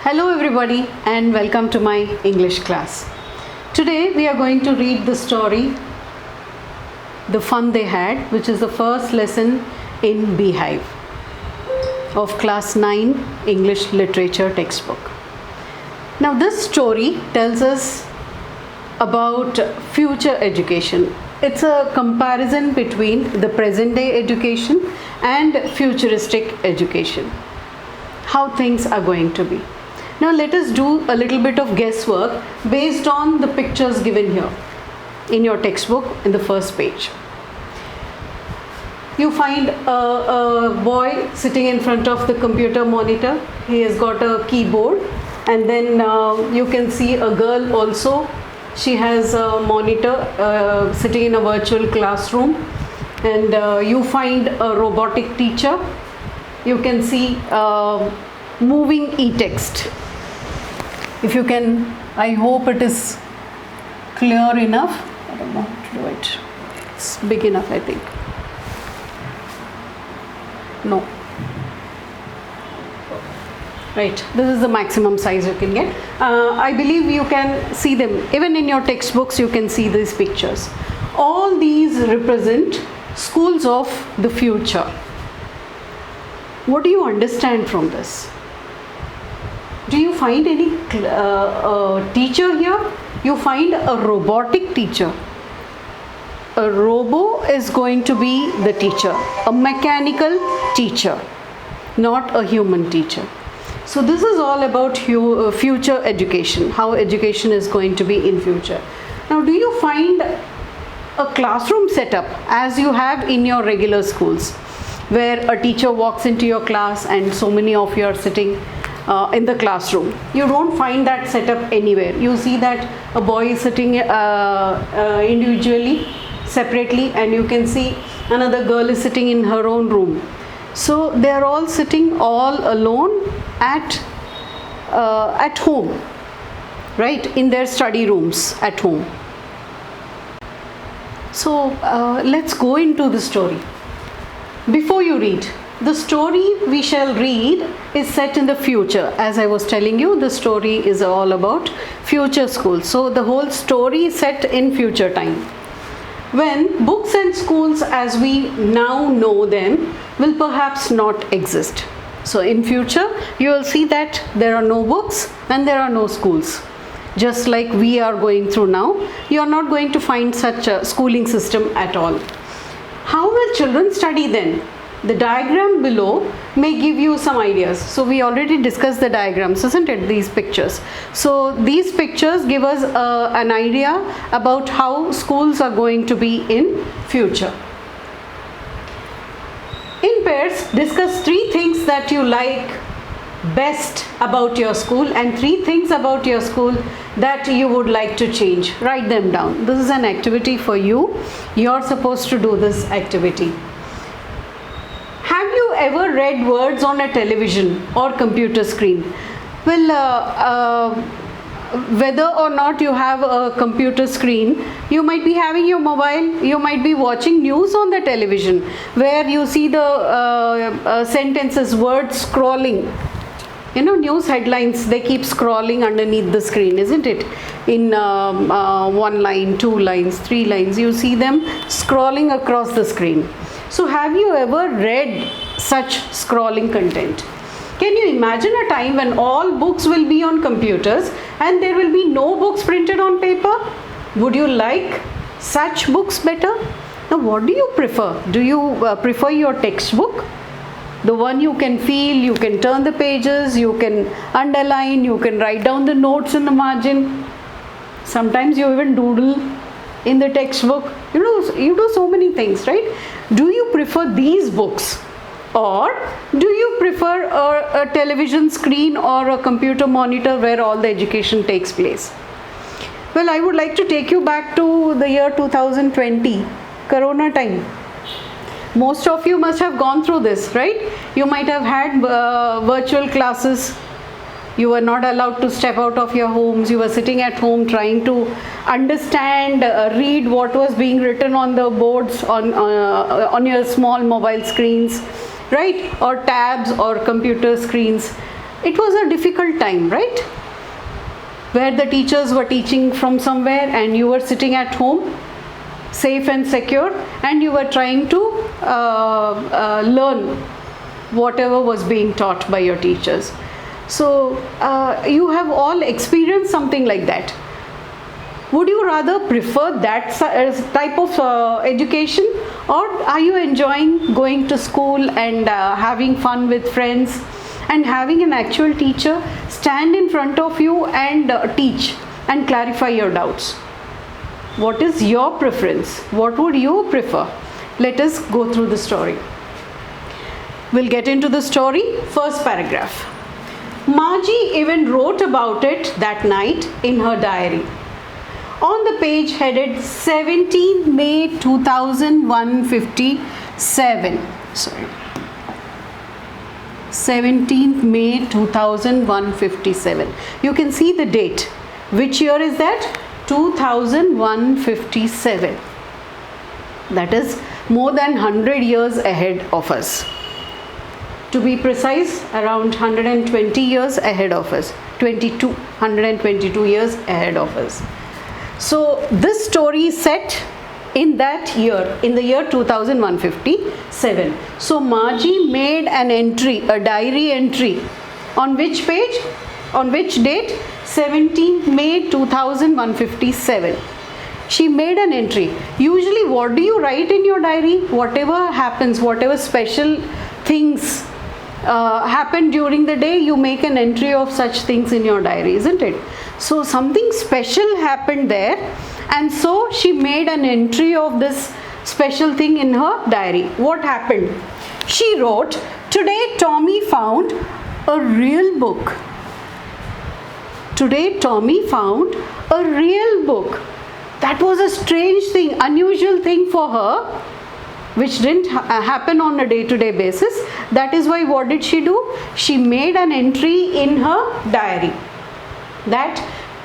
Hello everybody and welcome to my English class. Today we are going to read the story The Fun They Had, which is the first lesson in Behive of class 9 English literature textbook. Now this story tells us about future education. It's a comparison between the present day education and futuristic education. How things are going to be. Now let us do a little bit of guesswork based on the pictures given here in your textbook in the first page. You find a boy sitting in front of the computer monitor. He has got a keyboard, and then you can see a girl also. She has a monitor sitting in a virtual classroom, and you find a robotic teacher. You can see moving e-text. If you can, I hope it is clear enough. I don't know how to do it. It's big enough, I think. No. Right, this is the maximum size you can get. I believe you can see them. Even in your textbooks, you can see these pictures. All these represent schools of the future. What do you understand from this? Do you find any teacher here? You find a robotic teacher. A robo is going to be the teacher, a mechanical teacher, not a human teacher. So this is all about future education, how education is going to be in future. Now, do you find a classroom setup as you have in your regular schools, where a teacher walks into your class and so many of you are sitting in the classroom? You don't find that setup anywhere. You see that a boy is sitting individually, separately, and you can see another girl is sitting in her own room. So they are all sitting all alone at home, right, in their study rooms at home. So let's go into the story. Before you read, the story we shall read is set in the future. As I was telling you, the story is all about future schools. So the whole story is set in future time, when books and schools as we now know them will perhaps not exist. So in future, you will see that there are no books and there are no schools. Just like we are going through now, you are not going to find such a schooling system at all. How will children study then? The diagram below may give you some ideas. So we already discussed the diagrams, isn't it? These pictures. So these pictures give us an idea about how schools are going to be in future. In pairs, discuss 3 things that you like best about your school and 3 things about your school that you would like to change. Write them down. This is an activity for you. You're supposed to do this activity. Have you ever read words on a television or computer screen? Well, whether or not you have a computer screen, you might be having your mobile, you might be watching news on the television where you see the sentences, words scrolling. You know, news headlines, they keep scrolling underneath the screen, isn't it? In 1 line, 2 lines, 3 lines, you see them scrolling across the screen. So have you ever read such scrolling content? Can you imagine a time when all books will be on computers and there will be no books printed on paper? Would you like such books better? Now what do you prefer? Do you prefer your textbook? The one you can feel, you can turn the pages, you can underline, you can write down the notes in the margin. Sometimes you even doodle in the textbook. You do so many things, right? Do you prefer these books, or do you prefer a television screen or a computer monitor where all the education takes place? Well, I would like to take you back to the year 2020, Corona time. Most of you must have gone through this, right? You might have had virtual classes. You were not allowed to step out of your homes. You were sitting at home trying to understand, read what was being written on the boards on your small mobile screens, right? Or tabs or computer screens. It was a difficult time, right? Where the teachers were teaching from somewhere and you were sitting at home, safe and secure, and you were trying to learn whatever was being taught by your teachers. So you have all experienced something like that. Would you rather prefer that type of education, or are you enjoying going to school and having fun with friends and having an actual teacher stand in front of you and teach and clarify your doubts? What is your preference? What would you prefer? Let us go through the story. We'll get into the story. First paragraph. Margie even wrote about it that night in her diary. On the page headed 17 May 2157. 17th May 2157. You can see the date. Which year is that? 2157. That is more than 100 years ahead of us. To be precise, around 120 years ahead of us. 122 years ahead of us. So this story is set in that year, in the year 2157. So Margie made an entry, a diary entry. On which page? On which date? 17th May 2157. She made an entry. Usually what do you write in your diary? Whatever happens, whatever special things happen during the day, you make an entry of such things in your diary, isn't it? So something special happened there, and so she made an entry of this special thing in her diary. What happened? She wrote, "Today Tommy found a real book." Today Tommy found a real book. That was a strange thing, unusual thing for her, which didn't happen on a day-to-day basis. That is why what did she do? She made an entry in her diary that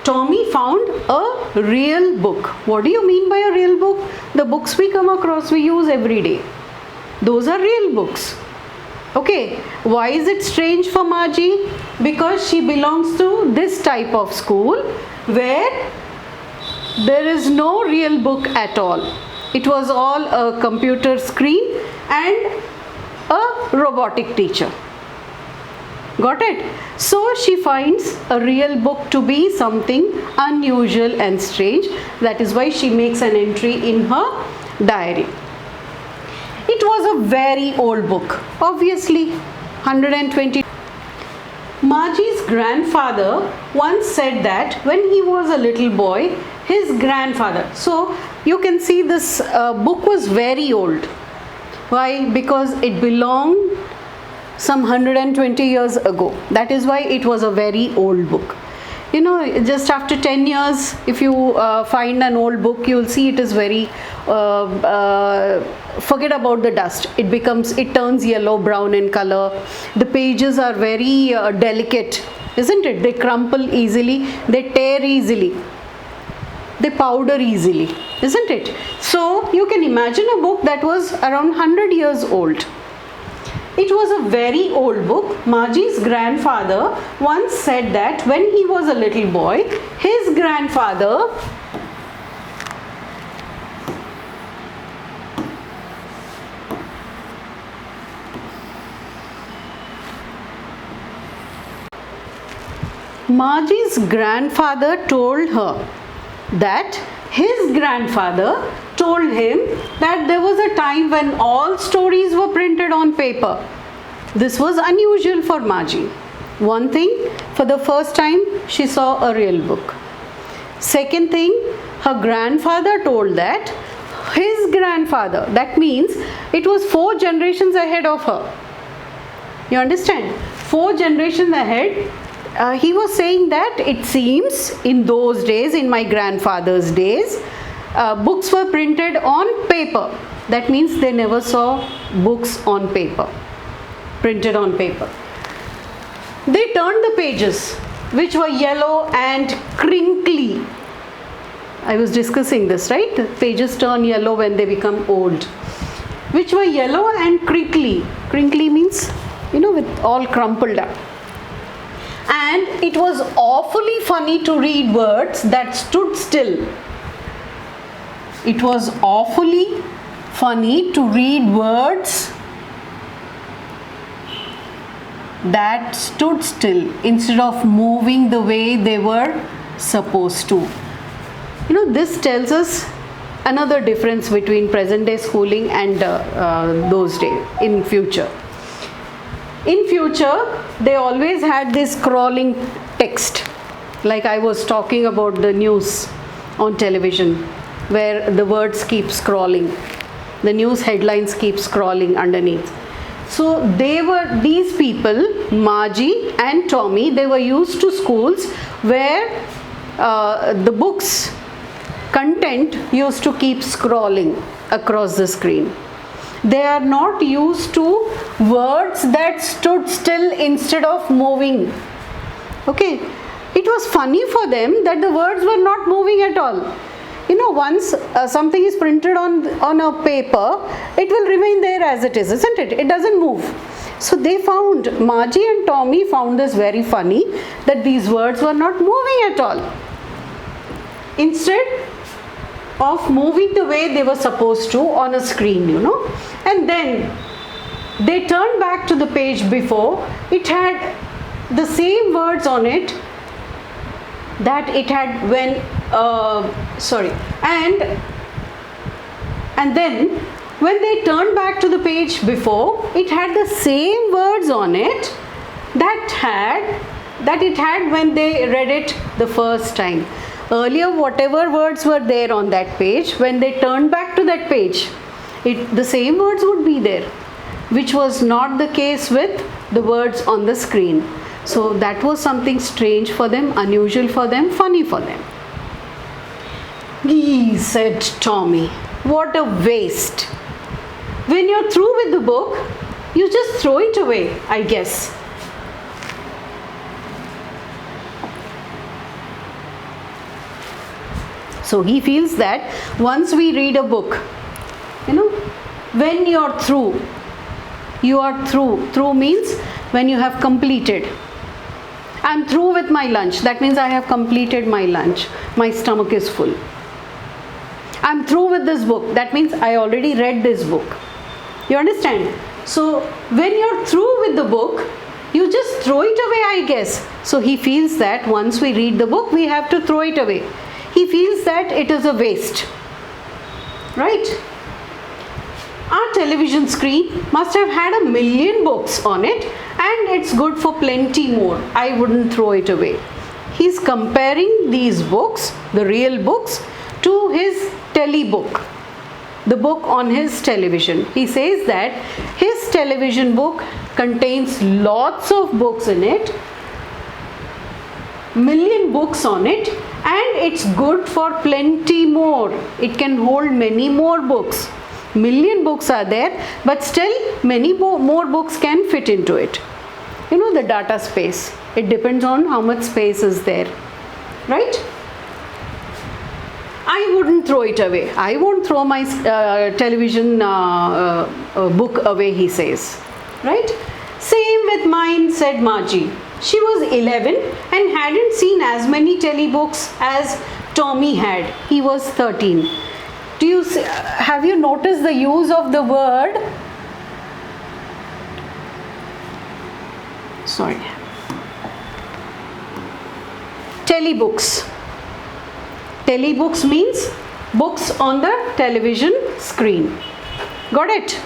Tommy found a real book. What do you mean by a real book? The books we come across, we use every day. Those are real books. Okay, why is it strange for Margie? Because she belongs to this type of school where there is no real book at all. It was all a computer screen and a robotic teacher. Got it? So she finds a real book to be something unusual and strange. That is why she makes an entry in her diary. It was a very old book, obviously 120. Margie's grandfather once said that when he was a little boy, his grandfather, so you can see this book was very old. Why? Because it belonged some 120 years ago. That is why it was a very old book. You know, just after 10 years, if you find an old book, you will see it is very, forget about the dust. It turns yellow, brown in color. The pages are very delicate, isn't it? They crumple easily, they tear easily, they powder easily, isn't it? So you can imagine a book that was around 100 years old. It was a very old book. Margie's grandfather once said that when he was a little boy, his grandfather Margie's grandfather told her that his grandfather told him that there was a time when all stories were printed on paper. This was unusual for Margie. One thing, for the first time she saw a real book. Second thing, her grandfather told that his grandfather, that means it was 4 generations ahead of her. You understand? 4 generations ahead. He was saying that it seems in those days, in my grandfather's days, books were printed on paper. That means they never saw books on paper, printed on paper. They turned the pages, which were yellow and crinkly. I was discussing this, right? The pages turn yellow when they become old. Which were yellow and crinkly. Crinkly means, you know, with all crumpled up. and it was awfully funny to read words that stood still. It was awfully funny to read words that stood still instead of moving the way they were supposed to. This tells us another difference between present day schooling and those days in future. In future, they always had this scrolling text, like I was talking about the news on television, where the words keep scrolling, the news headlines keep scrolling underneath. So these people, Margie and Tommy, they were used to schools where the books content used to keep scrolling across the screen. They are not used to words that stood still instead of moving. Okay, it was funny for them that the words were not moving at all. Once something is printed on a paper, it will remain there as it is, isn't it? It doesn't move. So Margie and Tommy found this very funny, that these words were not moving at all. Instead of moving the way they were supposed to on a screen, and then they turned back to the page before. It had the same words on it that it had when and then when they turned back to the page before, it had the same words on it that it had when they read it the first time. Earlier, whatever words were there on that page, when they turned back to that page, the same words would be there, which was not the case with the words on the screen. So that was something strange for them, unusual for them, funny for them. "Gee," said Tommy, "what a waste. When you're through with the book, you just throw it away, I guess." So he feels that once we read a book, when you're through, you are through. Through means when you have completed. I'm through with my lunch. That means I have completed my lunch. My stomach is full. I'm through with this book. That means I already read this book. You understand? So when you're through with the book, you just throw it away, I guess. So he feels that once we read the book, we have to throw it away. He feels that it is a waste. Right? Our television screen must have had 1 million books on it, and it's good for plenty more. I wouldn't throw it away. He's comparing these books, the real books, to his telebook, the book on his television. He says that his television book contains lots of books in it, 1 million books on it, and it's good for plenty more. It can hold many more books. 1 million books are there, but still many more books can fit into it. The data space, it depends on how much space is there, right? I wouldn't throw it away. I won't throw my television book away, he says, right? Same with mine, said Margie. She was 11 and hadn't seen as many telebooks as Tommy had. He was 13. Have you noticed the use of the word? Telebooks. Telebooks means books on the television screen. Got it?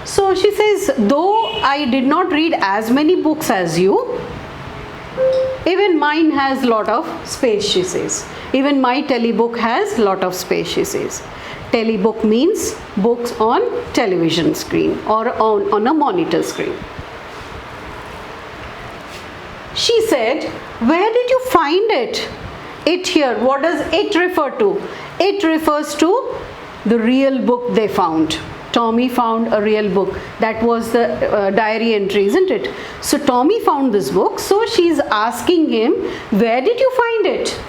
So she says, though I did not read as many books as you, even mine has lot of space, she says. Even my telebook has lot of space, she says. Telebook means books on television screen or on a monitor screen. She said, where did you find it? It here, what does it refer to? It refers to the real book they found. Tommy found a real book. That was the diary entry, isn't it? So Tommy found this book. So she's asking him, where did you find it?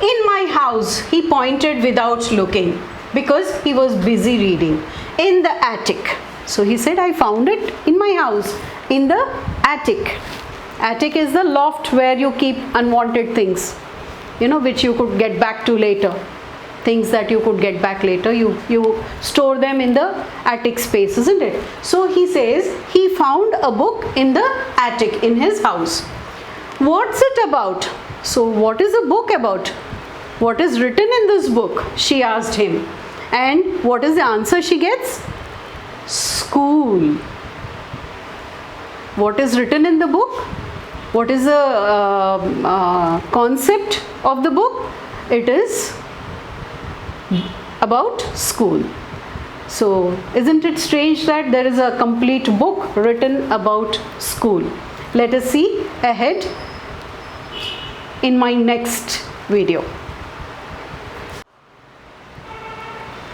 In my house, he pointed without looking. because he was busy reading. In the attic. So he said, I found it in my house, in the attic. Attic is the loft where you keep unwanted things, which you could get back to later. Things that you could get back later, you store them in the attic space, isn't it? So he says he found a book in the attic in his house. What's it about? So what is the book about? What is written in this book? She asked him. And what is the answer she gets? School. What is written in the book? What is the concept of the book? It is about school. So isn't it strange that there is a complete book written about school? Let us see ahead in my next video.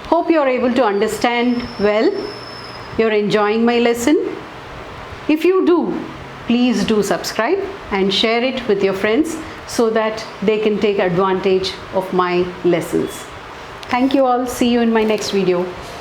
Hope you are able to understand well. You're enjoying my lesson. If you do, please do subscribe and share it with your friends so that they can take advantage of my lessons. Thank you all. See you in my next video.